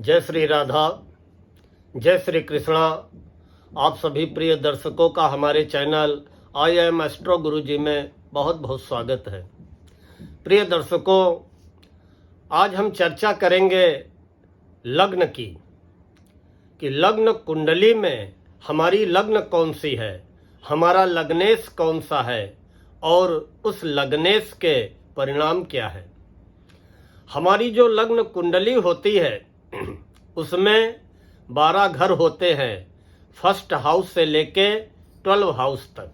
जय श्री राधा, जय श्री कृष्णा। आप सभी प्रिय दर्शकों का हमारे चैनल आई एम एस्ट्रो गुरु जी में बहुत बहुत स्वागत है। प्रिय दर्शकों, आज हम चर्चा करेंगे लग्न की कि लग्न कुंडली में हमारी लग्न कौन सी है, हमारा लग्नेश कौन सा है और उस लग्नेश के परिणाम क्या है। हमारी जो लग्न कुंडली होती है उसमें 12 घर होते हैं, फर्स्ट हाउस से लेके 12 हाउस तक,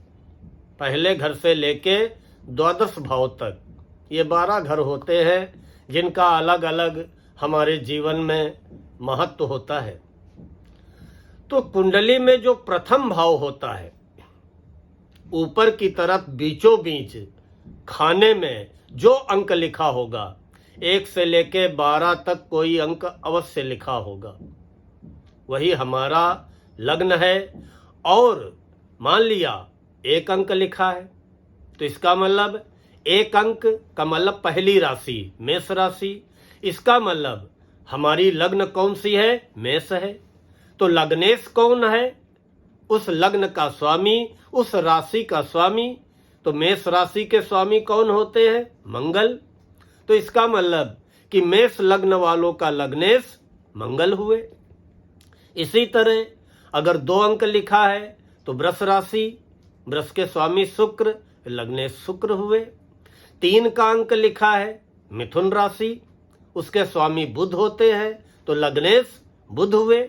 पहले घर से लेके द्वादश भाव तक ये 12 घर होते हैं जिनका अलग अलग हमारे जीवन में महत्व होता है। तो कुंडली में जो प्रथम भाव होता है, ऊपर की तरफ बीचों बीच खाने में जो अंक लिखा होगा, 1 से लेके 12 तक कोई अंक अवश्य लिखा होगा, वही हमारा लग्न है। और मान लिया 1 अंक लिखा है तो इसका मतलब 1 अंक का मतलब पहली राशि मेष राशि, इसका मतलब हमारी लग्न कौन सी है, मेष है। तो लग्नेश कौन है, उस लग्न का स्वामी, उस राशि का स्वामी। तो मेष राशि के स्वामी कौन होते हैं, मंगल। तो इसका मतलब कि मेष लग्न वालों का लग्नेश मंगल हुए। इसी तरह अगर 2 अंक लिखा है तो वृष राशि, वृष के स्वामी शुक्र, लग्नेश शुक्र हुए। 3 का अंक लिखा है मिथुन राशि, उसके स्वामी बुध होते हैं, तो लग्नेश बुध हुए।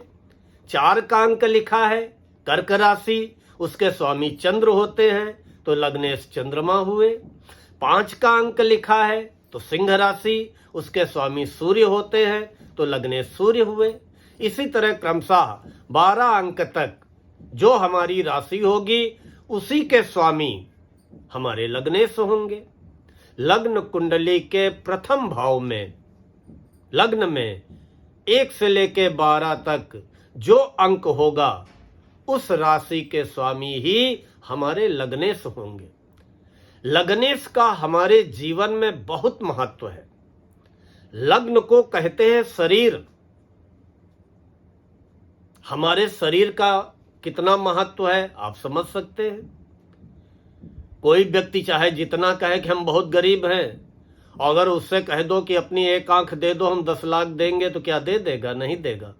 4 का अंक लिखा है कर्क राशि, उसके स्वामी चंद्र होते हैं, तो लग्नेश चंद्रमा हुए। 5 का अंक लिखा है तो सिंह राशि, उसके स्वामी सूर्य होते हैं, तो लग्नेश सूर्य हुए। इसी तरह क्रमशः 12 अंक तक जो हमारी राशि होगी उसी के स्वामी हमारे लग्नेश होंगे। लग्न कुंडली के प्रथम भाव में, लग्न में 1 से लेके 12 तक जो अंक होगा उस राशि के स्वामी ही हमारे लग्नेश होंगे। लग्नेश का हमारे जीवन में बहुत महत्व है। लग्न को कहते हैं शरीर। हमारे शरीर का कितना महत्व है आप समझ सकते हैं। कोई व्यक्ति चाहे जितना कहे कि हम बहुत गरीब हैं, अगर उससे कह दो कि अपनी 1 आंख दे दो, हम 10 लाख देंगे, तो क्या दे देगा, नहीं देगा।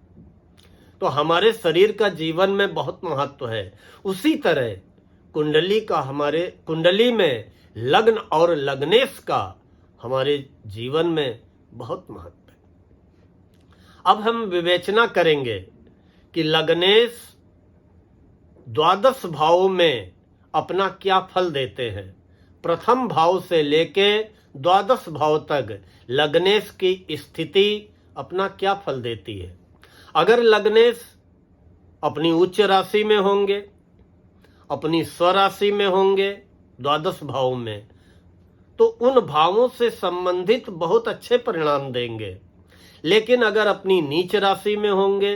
तो हमारे शरीर का जीवन में बहुत महत्व है। उसी तरह कुंडली का, हमारे कुंडली में लग्न और लग्नेश का हमारे जीवन में बहुत महत्व है। अब हम विवेचना करेंगे कि लग्नेश द्वादश भाव में अपना क्या फल देते हैं। प्रथम भाव से लेके द्वादश भाव तक लग्नेश की स्थिति अपना क्या फल देती है। अगर लग्नेश अपनी उच्च राशि में होंगे, अपनी स्वराशि में होंगे द्वादश भाव में, तो उन भावों से संबंधित बहुत अच्छे परिणाम देंगे। लेकिन अगर अपनी नीच राशि में होंगे,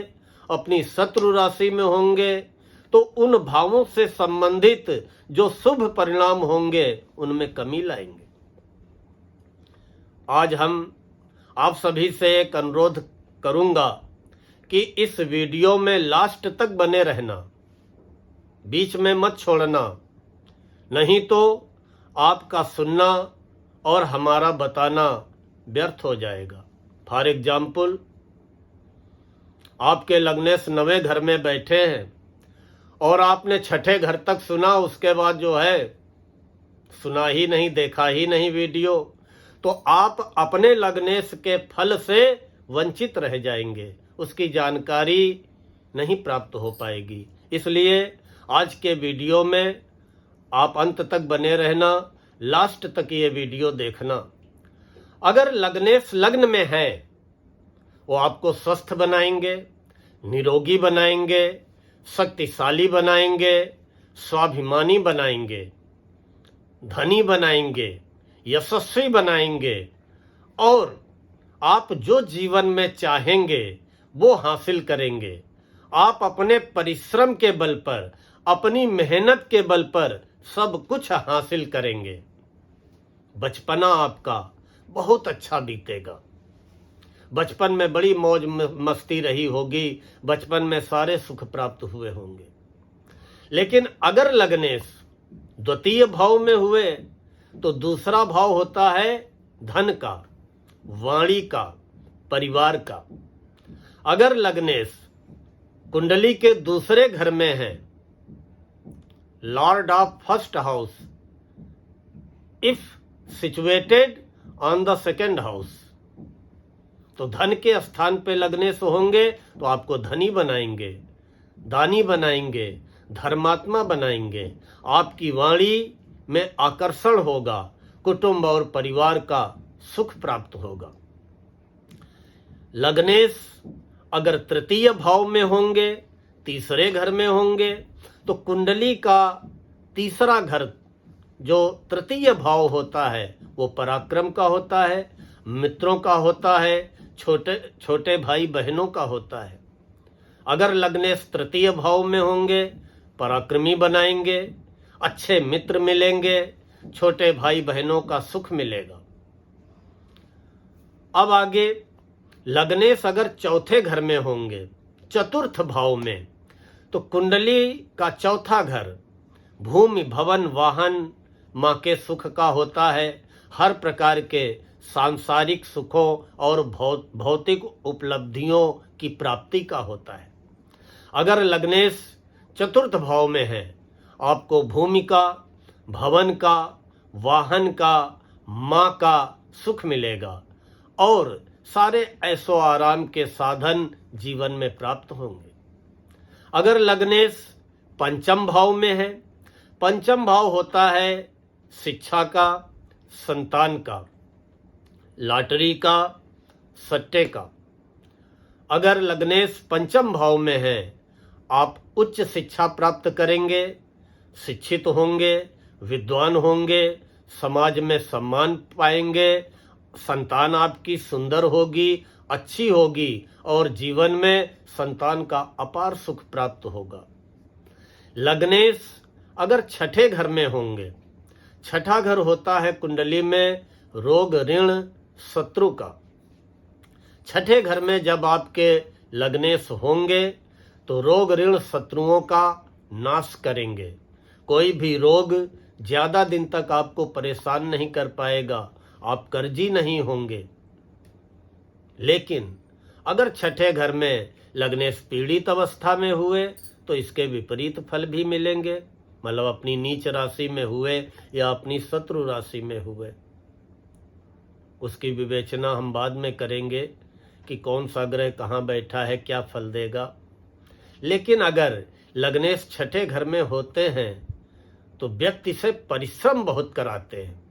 अपनी शत्रु राशि में होंगे, तो उन भावों से संबंधित जो शुभ परिणाम होंगे उनमें कमी लाएंगे। आज हम आप सभी से एक अनुरोध करूंगा कि इस वीडियो में लास्ट तक बने रहना, बीच में मत छोड़ना, नहीं तो आपका सुनना और हमारा बताना व्यर्थ हो जाएगा। फॉर एग्जाम्पल, आपके लग्नेश 9वें घर में बैठे हैं और आपने 6ठे घर तक सुना, उसके बाद जो है सुना ही नहीं, देखा ही नहीं वीडियो, तो आप अपने लग्नेश के फल से वंचित रह जाएंगे, उसकी जानकारी नहीं प्राप्त हो पाएगी। इसलिए आज के वीडियो में आप अंत तक बने रहना, लास्ट तक ये वीडियो देखना। अगर लग्नेश लग्न में है, वो आपको स्वस्थ बनाएंगे, निरोगी बनाएंगे, शक्तिशाली बनाएंगे, स्वाभिमानी बनाएंगे, धनी बनाएंगे, यशस्वी बनाएंगे, और आप जो जीवन में चाहेंगे वो हासिल करेंगे। आप अपने परिश्रम के बल पर, अपनी मेहनत के बल पर सब कुछ हासिल करेंगे। बचपना आपका बहुत अच्छा बीतेगा। बचपन में बड़ी मौज मस्ती रही होगी, बचपन में सारे सुख प्राप्त हुए होंगे। लेकिन अगर लग्नेश द्वितीय भाव में हुए तो दूसरा भाव होता है धन का, वाणी का, परिवार का। अगर लग्नेश कुंडली के दूसरे घर में है, Lord of first house if situated on the second house, तो धन के स्थान पे लग्नेश होंगे तो आपको धनी बनाएंगे, दानी बनाएंगे, धर्मात्मा बनाएंगे। आपकी वाणी में आकर्षण होगा, कुटुंब और परिवार का सुख प्राप्त होगा। लग्नेश अगर तृतीय भाव में होंगे, तीसरे घर में होंगे, तो कुंडली का तीसरा घर जो तृतीय भाव होता है वो पराक्रम का होता है, मित्रों का होता है, छोटे छोटे भाई बहनों का होता है। अगर लग्नेश तृतीय भाव में होंगे, पराक्रमी बनाएंगे, अच्छे मित्र मिलेंगे, छोटे भाई बहनों का सुख मिलेगा। अब आगे लग्नेश अगर चौथे घर में होंगे, चतुर्थ भाव में, तो कुंडली का चौथा घर भूमि, भवन, वाहन, माँ के सुख का होता है, हर प्रकार के सांसारिक सुखों और भौतिक उपलब्धियों की प्राप्ति का होता है। अगर लग्नेश चतुर्थ भाव में है, आपको भूमि का, भवन का, वाहन का, माँ का सुख मिलेगा और सारे ऐशो आराम के साधन जीवन में प्राप्त होंगे। अगर लग्नेश पंचम भाव में है, पंचम भाव होता है शिक्षा का, संतान का, लॉटरी का, सट्टे का। अगर लग्नेश पंचम भाव में है, आप उच्च शिक्षा प्राप्त करेंगे, शिक्षित होंगे, विद्वान होंगे, समाज में सम्मान पाएंगे, संतान आपकी सुंदर होगी, अच्छी होगी और जीवन में संतान का अपार सुख प्राप्त होगा। लग्नेश अगर छठे घर में होंगे, छठा घर होता है कुंडली में रोग, ऋण, शत्रु का। छठे घर में जब आपके लग्नेश होंगे तो रोग, ऋण, शत्रुओं का नाश करेंगे। कोई भी रोग ज्यादा दिन तक आपको परेशान नहीं कर पाएगा, आप कर्जी नहीं होंगे। लेकिन अगर छठे घर में लग्नेश पीड़ित अवस्था में हुए तो इसके विपरीत फल भी मिलेंगे, मतलब अपनी नीच राशि में हुए या अपनी शत्रु राशि में हुए। उसकी विवेचना हम बाद में करेंगे कि कौन सा ग्रह कहाँ बैठा है, क्या फल देगा। लेकिन अगर लग्नेश छठे घर में होते हैं तो व्यक्ति से परिश्रम बहुत कराते हैं।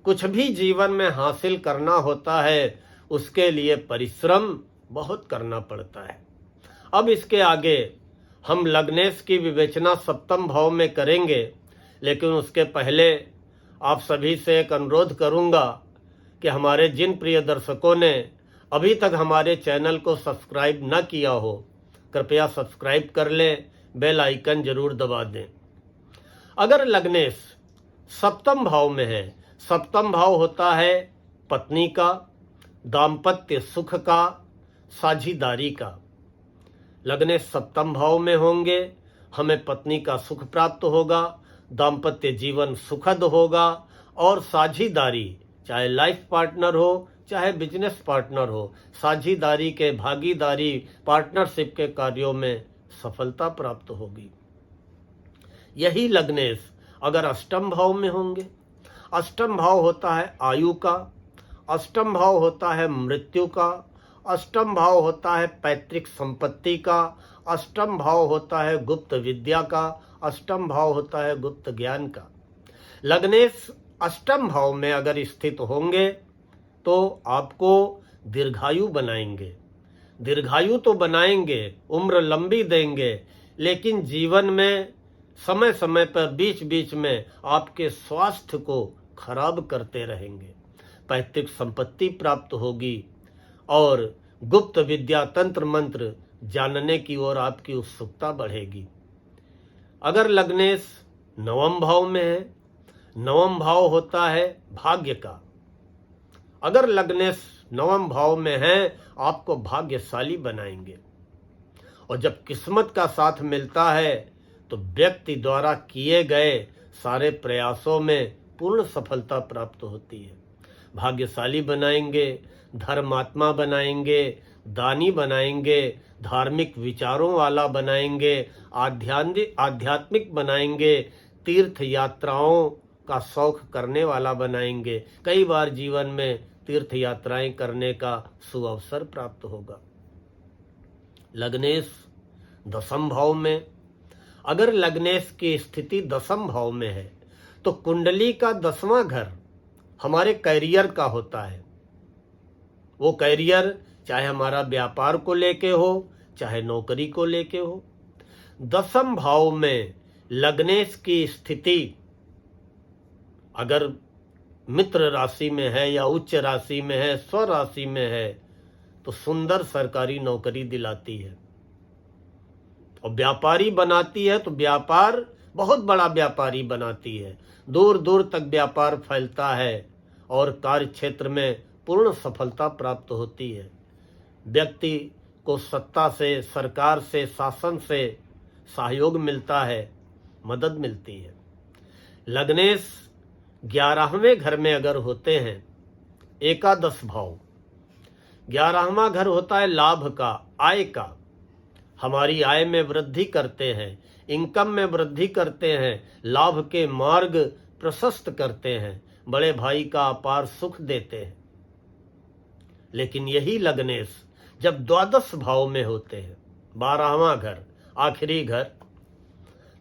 कुछ भी जीवन में हासिल करना होता है उसके लिए परिश्रम बहुत करना पड़ता है। अब इसके आगे हम लग्नेश की विवेचना सप्तम भाव में करेंगे, लेकिन उसके पहले आप सभी से एक अनुरोध करूंगा कि हमारे जिन प्रिय दर्शकों ने अभी तक हमारे चैनल को सब्सक्राइब न किया हो, कृपया सब्सक्राइब कर लें, बेल आइकन जरूर दबा दें। अगर लग्नेश सप्तम भाव में है, सप्तम भाव होता है पत्नी का, दाम्पत्य सुख का, साझीदारी का। लग्नेश सप्तम भाव में होंगे, हमें पत्नी का सुख प्राप्त होगा, दाम्पत्य जीवन सुखद होगा और साझीदारी, चाहे लाइफ पार्टनर हो चाहे बिजनेस पार्टनर हो, साझीदारी के, भागीदारी, पार्टनरशिप के कार्यों में सफलता प्राप्त होगी। यही लग्नेश अगर अष्टम भाव में होंगे, अष्टम भाव होता है आयु का, अष्टम भाव होता है मृत्यु का, अष्टम भाव होता है पैतृक संपत्ति का, अष्टम भाव होता है गुप्त विद्या का, अष्टम भाव होता है गुप्त ज्ञान का। लग्नेश अष्टम भाव में अगर स्थित होंगे तो आपको दीर्घायु बनाएंगे। दीर्घायु तो बनाएंगे, उम्र लंबी देंगे, लेकिन जीवन में समय समय पर बीच बीच में आपके स्वास्थ्य को खराब करते रहेंगे। पैतृक संपत्ति प्राप्त होगी और गुप्त विद्या, तंत्र मंत्र जानने की ओर आपकी उत्सुकता बढ़ेगी। अगर लग्नेश नवम भाव में है, नवम भाव होता है भाग्य का। अगर लग्नेश नवम भाव में हैं, आपको भाग्यशाली बनाएंगे। और जब किस्मत का साथ मिलता है तो व्यक्ति द्वारा किए गए सारे प्रयासों में पूर्ण सफलता प्राप्त होती है। भाग्यशाली बनाएंगे, धर्मात्मा बनाएंगे, दानी बनाएंगे, धार्मिक विचारों वाला बनाएंगे, आध्यात्मिक बनाएंगे, तीर्थ यात्राओं का शौक करने वाला बनाएंगे। कई बार जीवन में तीर्थ यात्राएं करने का सुअवसर प्राप्त होगा। लग्नेश दसम भाव में, अगर लग्नेश की स्थिति दसम भाव में है तो कुंडली का 10वां घर हमारे कैरियर का होता है। वो कैरियर चाहे हमारा व्यापार को लेके हो, चाहे नौकरी को लेके हो। 10म भाव में लग्नेश की स्थिति अगर मित्र राशि में है या उच्च राशि में है, स्व राशि में है, तो सुंदर सरकारी नौकरी दिलाती है। और व्यापारी बनाती है तो व्यापार बहुत बड़ा व्यापारी बनाती है, दूर दूर तक व्यापार फैलता है और कार्य क्षेत्र में पूर्ण सफलता प्राप्त होती है। व्यक्ति को सत्ता से, सरकार से, शासन से सहयोग मिलता है, मदद मिलती है। लग्नेश 11वें घर में अगर होते हैं, एकादश भाव, 11वां घर होता है लाभ का, आय का। हमारी आय में वृद्धि करते हैं, इनकम में वृद्धि करते हैं, लाभ के मार्ग प्रशस्त करते हैं, बड़े भाई का अपार सुख देते हैं। लेकिन यही लग्नेश जब 12 भाव में होते हैं, 12वां घर, आखिरी घर,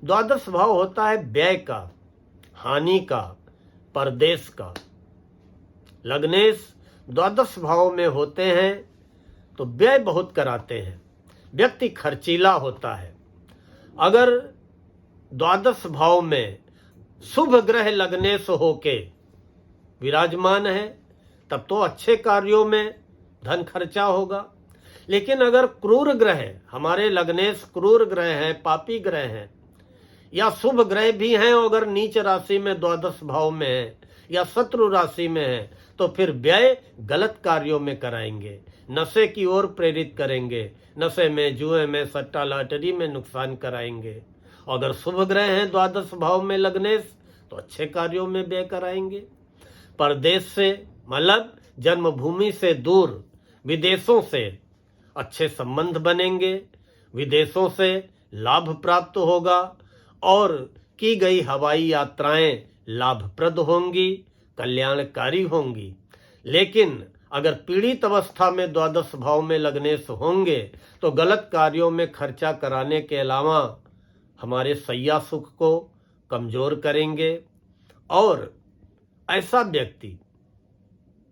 12 भाव होता है व्यय का, हानि का, परदेश का। लग्नेश 12 भाव में होते हैं तो व्यय बहुत कराते हैं, व्यक्ति खर्चीला होता है। अगर 12 भाव में शुभ ग्रह लग्नेश होके विराजमान है तब तो अच्छे कार्यों में धन खर्चा होगा। लेकिन अगर क्रूर ग्रह, हमारे लग्नेश क्रूर ग्रह हैं, पापी ग्रह हैं, या शुभ ग्रह भी हैं, अगर नीच राशि में 12 भाव में है या शत्रु राशि में है, तो फिर व्यय गलत कार्यों में कराएंगे, नशे की ओर प्रेरित करेंगे, नशे में, जुए में, सट्टा लॉटरी में नुकसान कराएंगे। अगर शुभ ग्रह हैं 12 भाव में लग्नेश तो अच्छे कार्यों में व्यय कराएंगे। परदेश से मतलब जन्मभूमि से दूर, विदेशों से अच्छे संबंध बनेंगे, विदेशों से लाभ प्राप्त होगा और की गई हवाई यात्राएं लाभप्रद होंगी, कल्याणकारी होंगी। लेकिन अगर पीड़ित अवस्था में 12 भाव में लग्नेश होंगे तो गलत कार्यों में खर्चा कराने के अलावा हमारे सैया सुख को कमजोर करेंगे। और ऐसा व्यक्ति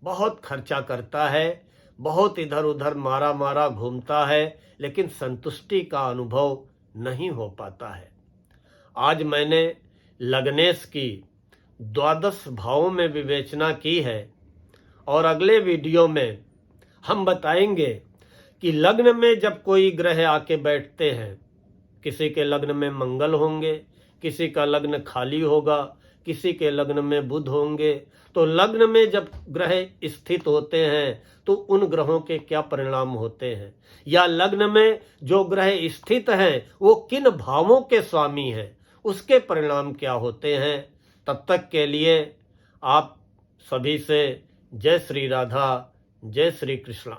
बहुत खर्चा करता है, बहुत इधर उधर मारा मारा घूमता है, लेकिन संतुष्टि का अनुभव नहीं हो पाता है। आज मैंने लग्नेश की 12 भावों में विवेचना की है और अगले वीडियो में हम बताएंगे कि लग्न में जब कोई ग्रह आके बैठते हैं, किसी के लग्न में मंगल होंगे, किसी का लग्न खाली होगा, किसी के लग्न में बुध होंगे, तो लग्न में जब ग्रह स्थित होते हैं तो उन ग्रहों के क्या परिणाम होते हैं, या लग्न में जो ग्रह स्थित हैं वो किन भावों के स्वामी हैं, उसके परिणाम क्या होते हैं। तब तक के लिए आप सभी से जय श्री राधा, जय श्री कृष्ण।